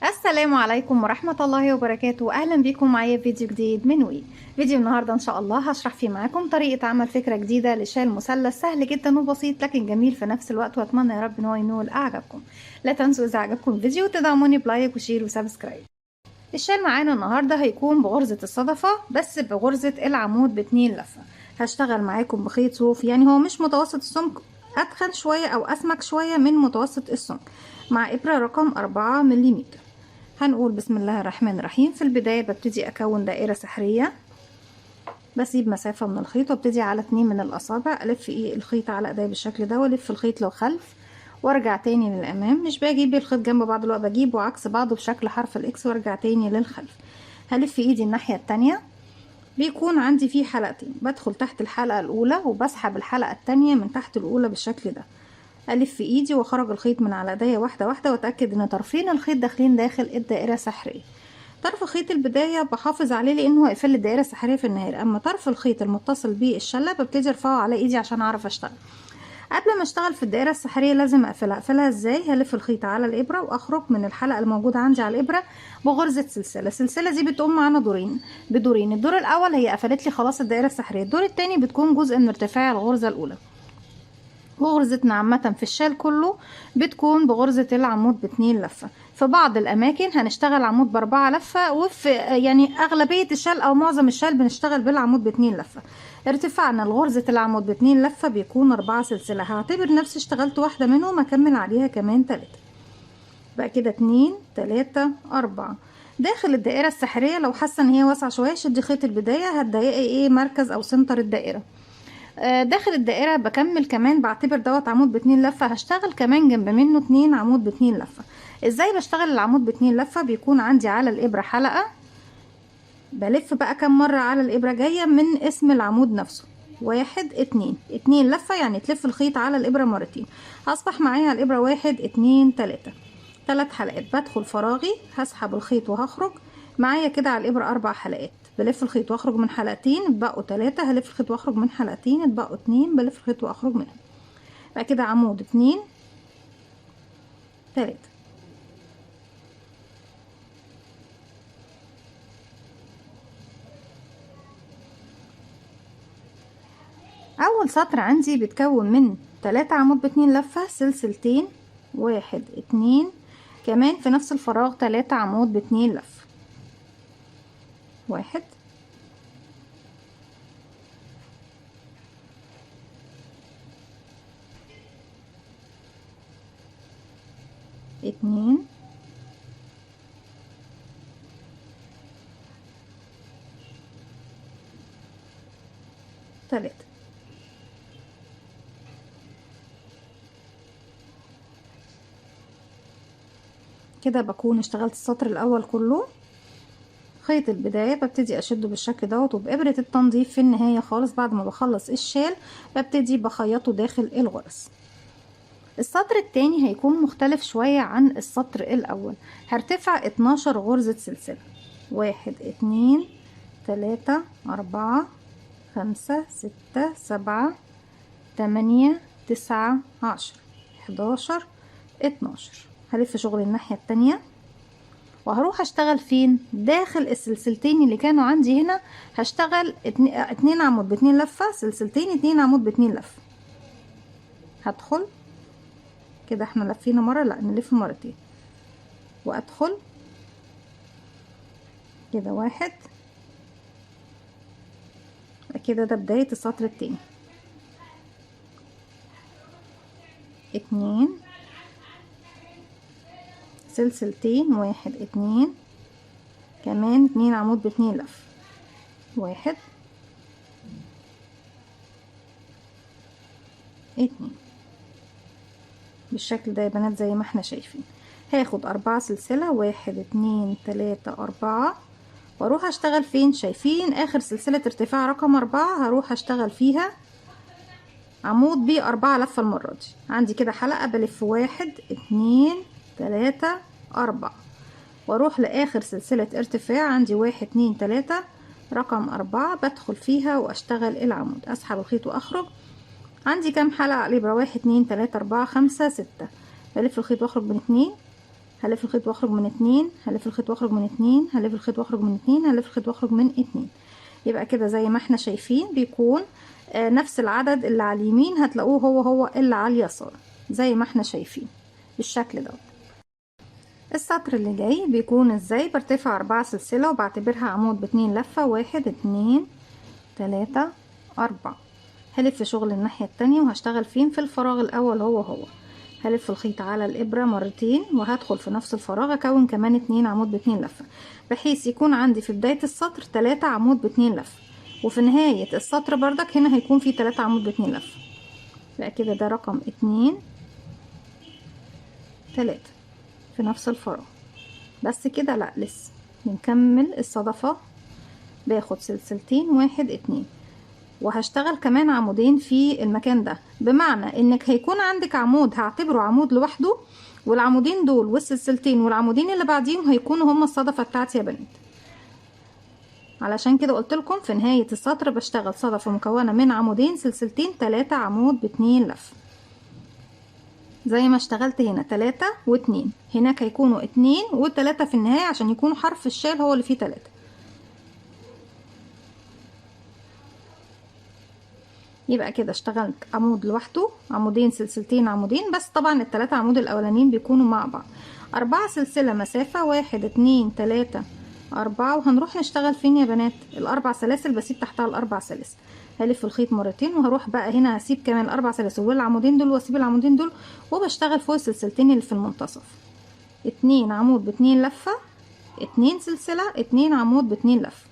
السلام عليكم ورحمة الله وبركاته. أهلا بكم معايا في فيديو جديد من وي. فيديو النهاردة إن شاء الله هشرح فيه معاكم طريقة عمل فكرة جديدة لشال مثلث سهل جدا وبسيط لكن جميل في نفس الوقت، وأتمنى يا رب إن هو ينول أعجابكم. لا تنسوا إذا عجبكم الفيديو تدعموني بلايك وشير وسبسكرايب. الشال معانا النهاردة هيكون بغرزة الصدفة، بس بغرزة العمود باتنين لفة. هشتغل معاكم بخيط صوف، يعني هو مش متوسط السمك، أتخن شوية أو أسمك شوية من متوسط السمك، مع إبرة رقم 4 ملم. هنقول بسم الله الرحمن الرحيم. في البداية ببتدي أكون دائرة سحرية، بسيب مسافة من الخيط وابتدي على 2 من الأصابع ألف الخيط على إيديا بالشكل ده، والف الخيط للخلف وارجع تاني للأمام. مش بجيب الخيط جنب بعض، لا بجيبه عكس بعضه بشكل حرف الإكس وارجع تاني للخلف. هلف إيدي الناحية التانية، بيكون عندي فيه حلقتين، بدخل تحت الحلقة الأولى وبسحب الحلقة التانية من تحت الأولى بالشكل ده. ألف إيدي وأخرج الخيط من على إيديا واحدة واحدة، وأتأكد إن طرفين الخيط داخلين داخل الدائرة السحرية. طرف خيط البداية بحافظ عليه لأنه هيقفل الدائرة السحرية في النهاية، أما طرف الخيط المتصل بالشلة ببتدي أرفعه على إيدي عشان أعرف أشتغل. قبل ما أشتغل في الدائرة السحرية لازم أقفلها إزاي؟ هلف الخيط على الإبرة وأخرج من الحلقة الموجودة عندي على الإبرة بغرزة سلسلة. السلسلة دي بتقوم معانا بدورين. الدور الأول هي قفلت لي خلاص الدائرة السحرية، الدور التاني بتكون جزء من ارتفاع الغرزة الأولى. وغرزتنا عامة في الشال كله بتكون بغرزة العمود باتنين لفة. في بعض الأماكن هنشتغل عمود بأربعة لفة، وفي يعني أغلبية الشال أو معظم الشال بنشتغل بالعمود باتنين لفة. ارتفاعنا لغرزة العمود باتنين لفة بيكون 4 سلسلة. هعتبر نفسي اشتغلت واحدة منهم، أكمل عليها كمان 3. بقى كده 2 3 4. داخل الدائرة السحرية لو حاسة ان هي واسعة شوية شدي خيط البداية، هتضايقي ايه مركز او سنتر الدائرة. داخل الدائرة بكمل كمان، بعتبر دوت عمود باتنين لفة، هشتغل كمان جنب منه 2 عمود باتنين لفة. ازاي بشتغل العمود باتنين لفة؟ بيكون عندي على الإبرة حلقة، بلف بقى كم مرة على الإبرة جاية من اسم العمود نفسه. 1 2 2 لفة، يعني تلف الخيط على الإبرة مرتين. هصبح معايا على الإبرة 1 2 3. 3 حلقات. بدخل فراغي، هسحب الخيط وهخرج معايا كده على الإبرة 4 حلقات. بلف الخيط واخرج من حلقتين اتبقوا 3، هلف الخيط واخرج من حلقتين اتبقوا 2، بلف الخيط واخرج منهم. بقى كده عمود 2 3. اول سطر عندي بيتكون من 3 عمود باتنين لفة، سلسلتين، 1 2، كمان في نفس الفراغ 3 عمود باتنين لفة، 1 2 3. كده بكون اشتغلت السطر الاول كله. خيط البداية ببتدي اشده بالشكل دوت، وبإبرة التنظيف في النهاية خالص بعد ما بخلص الشال ببتدي بخيطه داخل الغرز. السطر التاني هيكون مختلف شوية عن السطر الأول. هرتفع 12 غرزة سلسلة، 1 2 3 4 5 6 7 8 9 10 11 12. هلف شغل الناحية التانية وهروح اشتغل فين؟ داخل السلسلتين اللي كانوا عندي هنا. هشتغل 2 عمود باتنين لفة، سلسلتين 2 عمود باتنين لفة. هدخل كده، احنا لفينا مرة، لا نلف مرتين، وادخل كده 1. كده ده بداية السطر التاني. 2 سلسلتين، 1 2، كمان 2 عمود باتنين لف، 1 2. بالشكل ده يا بنات زي ما احنا شايفين. هاخد 4 سلسلة، 1 2 3 4، واروح اشتغل فين؟ شايفين اخر سلسلة ارتفاع رقم 4 هروح اشتغل فيها عمود ب4 لفة. المرة دي عندي كده حلقة بلف 1 2 3 4، واروح لاخر سلسلة ارتفاع عندي 1 2 3 رقم 4، بدخل فيها واشتغل العمود، اسحب الخيط واخرج. عندي كام حلقة على الإبرة؟ 1 2 3 4 5 6. بلف الخيط واخرج من 2 هلف الخيط واخرج من 2، هلف الخيط واخرج من 2، هلف الخيط واخرج من 2، هلف الخيط واخرج من 2. يبقى كده زي ما احنا شايفين بيكون نفس العدد اللي على اليمين هتلاقوه هو اللي على اليسار زي ما احنا شايفين بالشكل ده. السطر اللي جاي بيكون ازاي؟ برتفع 4 سلسلة وبعتبرها عمود ب2 لفة، 1 2 3 4. هلف شغل الناحية التانية وهشتغل فين؟ في الفراغ الاول هو هلف الخيط على الابرة مرتين وهدخل في نفس الفراغ اكون كمان 2 عمود ب2 لفة، بحيث يكون عندي في بداية السطر 3 عمود ب2 لفة، وفي نهاية السطر بردك هنا هيكون في 3 عمود ب2 لفة. بقى كده ده رقم 2 3 في نفس الفراغ. بس كده لا، لسه بنكمل الصدفة. باخد سلسلتين، 1 2، وهشتغل كمان عمودين في المكان ده، بمعنى انك هيكون عندك عمود هعتبره عمود لوحده، والعمودين دول والسلسلتين والعمودين اللي بعديهم هيكونوا هما الصدفة بتاعتي يا بنات. علشان كده قلت لكم في نهاية السطر بشتغل صدفة مكونة من عمودين، سلسلتين، 3 عمود ب2 لفة، زي ما اشتغلت هنا 3 و2، هناك هيكونوا 2 و3 في النهاية عشان يكونوا حرف الشال هو اللي فيه 3. يبقى كده اشتغلت عمود لوحده، عمودين، سلسلتين، عمودين، بس طبعا ال3 عمود الاولانيين بيكونوا مع بعض. 4 سلسلة مسافة، 1 2 3 4. وهنروح نشتغل فين يا بنات؟ الاربع سلاسل، بسيب تحتها الاربع سلاسل، هلف الخيط مرتين وهروح بقى هنا هسيب كمان الاربع سلاسل والعمودين دول واسيب العمودين دول، وبشتغل فوق السلسلتين اللي في المنتصف. 2 عمود ب2 لفة، 2 سلسلة، 2 عمود ب2 لفة.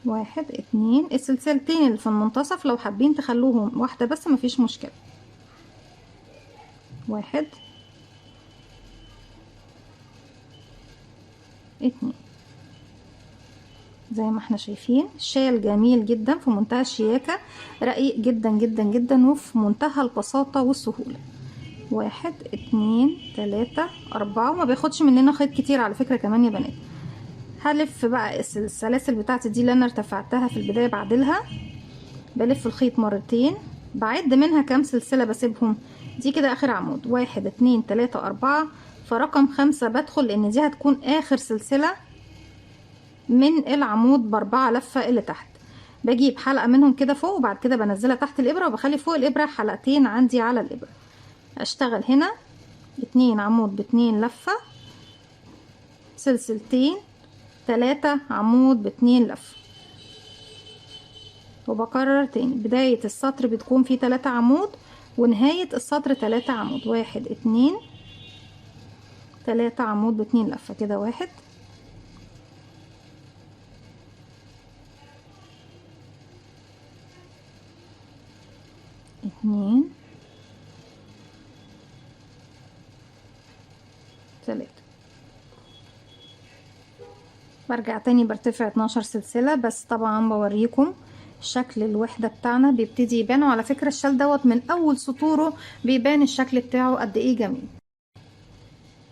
1 2. السلسلتين اللي في المنتصف لو حابين تخلوهم واحدة بس مفيش مشكلة. 1 2. زي ما احنا شايفين شال جميل جدا في منتهى الشياكة، رقيق جدا جدا جدا وفي منتهى البساطة والسهولة. 1 2 3 4. وما بياخدش مننا خيط كتير على فكرة كمان يا بنات. هلف بقى السلاسل بتاعتي دي اللي انا ارتفعتها في البداية بعدلها، بلف الخيط مرتين، بعد منها كام سلسلة بسيبهم. دي كده اخر عمود، 1 2 3 4. فرقم 5 بدخل لان دي هتكون اخر سلسلة من العمود ب4 لفة اللي تحت. بجيب حلقة منهم كده فوق وبعد كده بنزلها تحت الابرة وبخلي فوق الابرة حلقتين عندي على الابرة. اشتغل هنا 2 عمود ب2 لفة، سلسلتين، 3 عمود ب2 لفة، وبكرر تاني. بداية السطر بتكون فيه 3 عمود ونهاية السطر 3 عمود، 1 2 3 عمود ب2 لفة كده. 1 2 3. برجع تاني برتفع 12 سلسلة، بس طبعا بوريكم شكل الوحدة بتاعنا بيبتدي يبان. وعلى فكرة الشال دوت من اول سطوره بيبان الشكل بتاعه قد ايه جميل.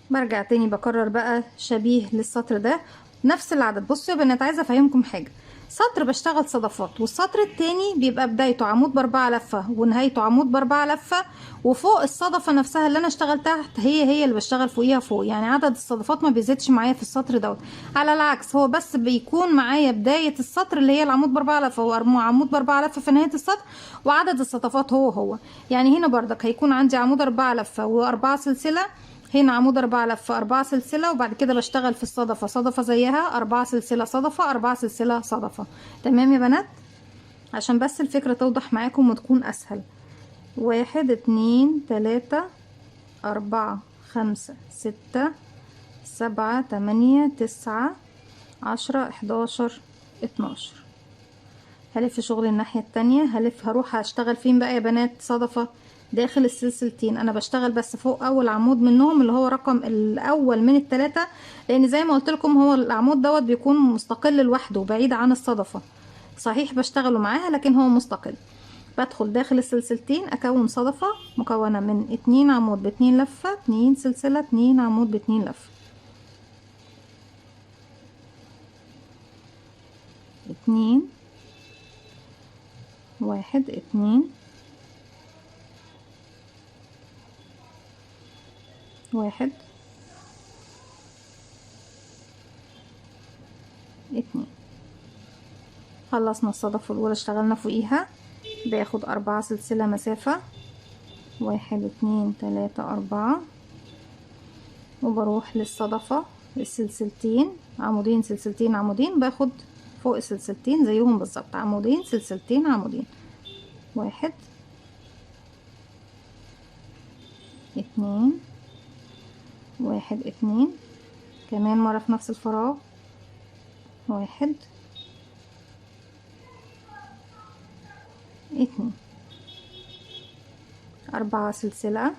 برجع تاني بكرر بقى شبيه للسطر ده نفس العدد. بصوا يا بنات عايزة افهمكم حاجة، سطر بشتغل صدفات والسطر التاني بيبقى بدايته عمود ب4 لفة ونهايته عمود ب4 لفة، وفوق الصدفة نفسها اللي انا اشتغلتها تحت هي اللي بشتغل فوقيها فوق، يعني عدد الصدفات ما بيزيدش معايا في السطر دوت. على العكس هو بس بيكون معايا بداية السطر اللي هي العمود ب4 لفة وعمود ب4 لفة في نهاية السطر، وعدد الصدفات هو. يعني هنا بردك هيكون عندي عمود 4 لفة و4 سلسلة، هنا عمود 4 لفة 4 سلسلة، وبعد كده بشتغل في الصدفة صدفة زيها 4 سلسلة صدفة 4 سلسلة صدفة. تمام يا بنات؟ عشان بس الفكرة توضح معاكم وتكون اسهل. 1 2 3 4 5 6 7 8 9 10 11 12. هلف شغل الناحية التانية، هروح هشتغل فين بقى يا بنات؟ صدفة داخل السلسلتين. انا بشتغل بس فوق اول عمود منهم اللي هو رقم الاول من التلاتة، لان زي ما قلت لكم هو العمود دوت بيكون مستقل لوحده بعيد عن الصدفة، صحيح بشتغلوا معاها لكن هو مستقل. بدخل داخل السلسلتين اكون صدفة مكونة من 2 عمود ب2 لفة، 2 سلسلة، 2 عمود ب2 لفة، 2 1 2 1 2. خلصنا الصدفة الأولى اشتغلنا فوقيها، باخد 4 سلسلة مسافة، 1 2 3 4، وبروح للصدفة السلسلتين عمودين سلسلتين عمودين، باخد فوق السلسلتين زيهم بالظبط عمودين سلسلتين عمودين، 1 2 1 2، كمان مرة في نفس الفراغ، 1 2، 4 سلسلة.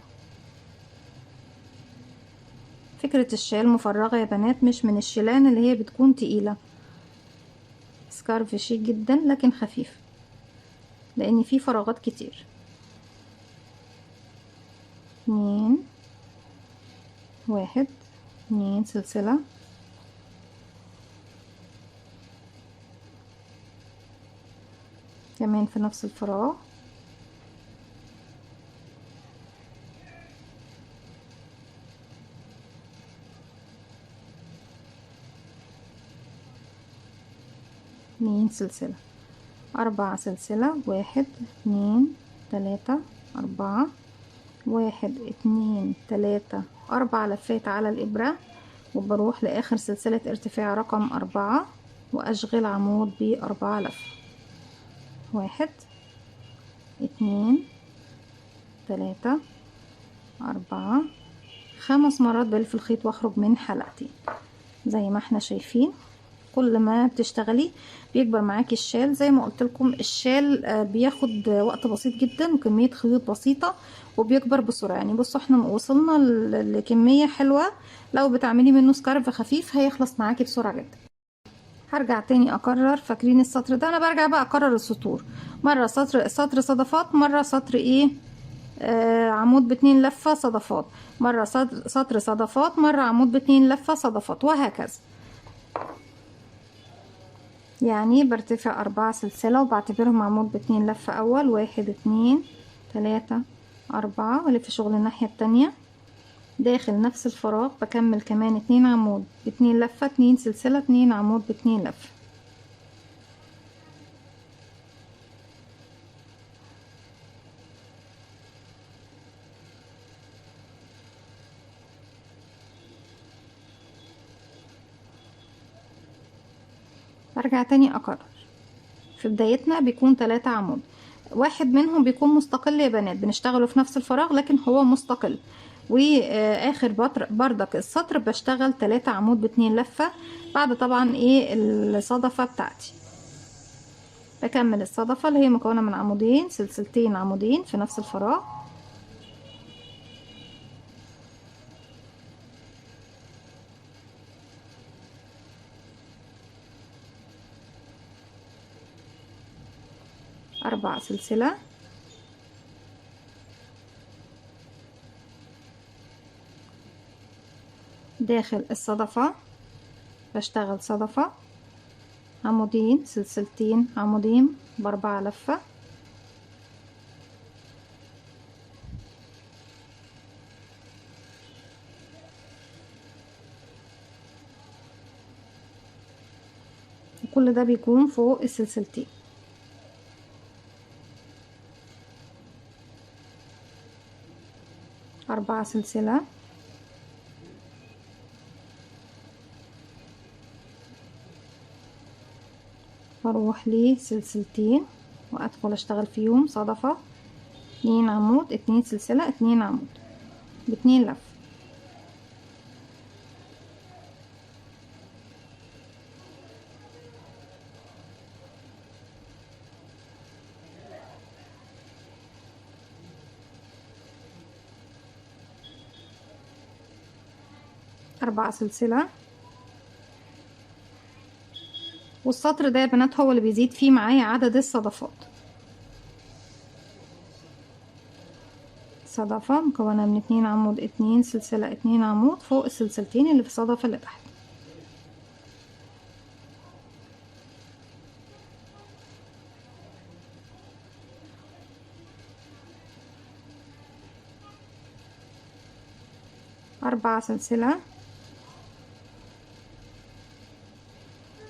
فكرة الشال مفرغة يا بنات، مش من الشيلان اللي هي بتكون تقيلة، سكارف شيك جدا لكن خفيف لان فيه فراغات كتير. 2 1 2 سلسلة، كمان في نفس الفراغ، 2 سلسلة، 4 سلسلة، 1 2 3 4، 1 2 3 4 لفات على الإبرة، وبروح لآخر سلسلة ارتفاع رقم 4 وأشغل عمود ب4 لف، 1 2 3 4، 5 مرات بلف الخيط واخرج من حلقتي زي ما احنا شايفين. كل ما بتشتغلي بيكبر معاكي الشال، زي ما قلت لكم الشال بياخد وقت بسيط جدا وكمية خيوط بسيطة وبيكبر بسرعة. يعني بصوا احنا وصلنا لكمية حلوة، لو بتعملي منه سكارف خفيف هيخلص معاكي بسرعة جدا. هرجع تاني اكرر، فاكرين السطر ده؟ انا برجع بقى اكرر السطور، مرة سطر صدفات، مرة سطر ايه عمود ب2 لفة صدفات، مرة سطر صدفات، مرة عمود ب2 لفة صدفات، وهكذا. يعني برتفع 4 سلسلة وبعتبرهم عمود ب2 لفة اول، 1 2 3 4، والف شغل الناحية التانية داخل نفس الفراغ، بكمل كمان 2 عمود ب2 لفة، 2 سلسلة، 2 عمود ب2 لفة. برجع تاني اكرر. في بدايتنا بيكون 3 عمود، واحد منهم بيكون مستقل يا بنات، بنشتغله في نفس الفراغ لكن هو مستقل، واخر بردك السطر بشتغل 3 عمود ب2 لفة بعد طبعا ايه الصدفة بتاعتي. بكمل الصدفة اللي هي مكونة من عمودين سلسلتين عمودين في نفس الفراغ، 4 سلسلة، داخل الصدفة بشتغل صدفة عمودين سلسلتين عمودين ب4 لفة، وكل ده بيكون فوق السلسلتين. 4 سلسلة، بروح لسلسلتين وادخل اشتغل فيهم صدفة، 2 عمود 2 سلسلة 2 عمود ب2 لفة، 4 سلسلة. والسطر ده يا بنات هو اللي بيزيد فيه معايا عدد الصدفات. صدفة مكونة من 2 عمود 2 سلسلة 2 عمود فوق السلسلتين اللي في الصدفة اللي تحت. 4 سلسلة.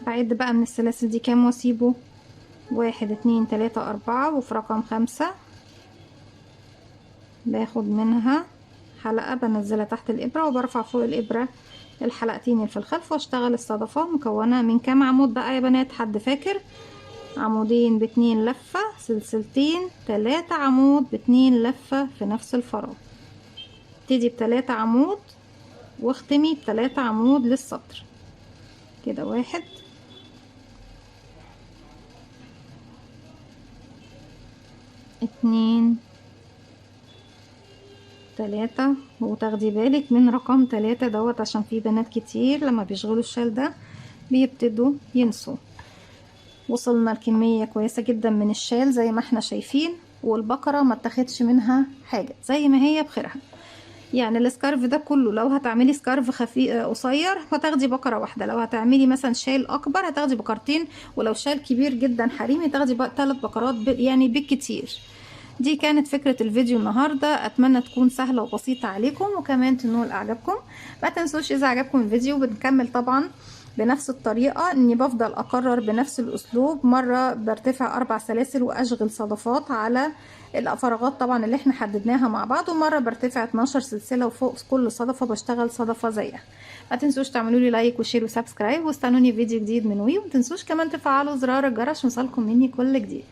بعد بقى من السلاسل دي كام واسيبه 1 2 3 4، وفي رقم 5 باخد منها حلقة بنزلها تحت الإبرة وبرفع فوق الإبرة الحلقتين اللي في الخلف، واشتغل الصدفة مكونة من كام عمود بقى يا بنات؟ حد فاكر؟ عمودين ب2 لفة، سلسلتين، 3 عمود ب2 لفة في نفس الفراغ. ابتدي ب3 عمود واختمي ب3 عمود للسطر كده. 1 2 3. وتاخدي بالك من رقم 3 دوت، عشان في بنات كتير لما بيشغلوا الشال ده بيبتدوا ينسوا. وصلنا لكمية كويسة جدا من الشال زي ما احنا شايفين، والبقرة ما اتاخدش منها حاجة زي ما هي بخيرها. يعني السكارف ده كله لو هتعملي سكارف خفيف قصير هتاخدي بقرة واحدة، لو هتعملي مثلا شال اكبر هتاخدي بقرتين، ولو شال كبير جدا حريمي تاخدي بقى 3 بقرات يعني بالكتير. دي كانت فكرة الفيديو النهاردة، اتمنى تكون سهلة وبسيطة عليكم وكمان تنول اعجابكم. ما تنسوش اذا عجبكم الفيديو بنكمل طبعا بنفس الطريقة، اني بفضل اكرر بنفس الاسلوب. مرة برتفع 4 سلاسل واشغل صدفات على الفراغات طبعا اللي احنا حددناها مع بعض، ومرة برتفع 12 سلسلة وفوق كل صدفة بشتغل صدفة زيها. ما تنسوش تعملوا لي لايك وشير وسبسكرايب، واستنوني في فيديو جديد من وي. وما تنسوش كمان تفعلوا زرار الجرس عشان يوصلكم مني كل جديد.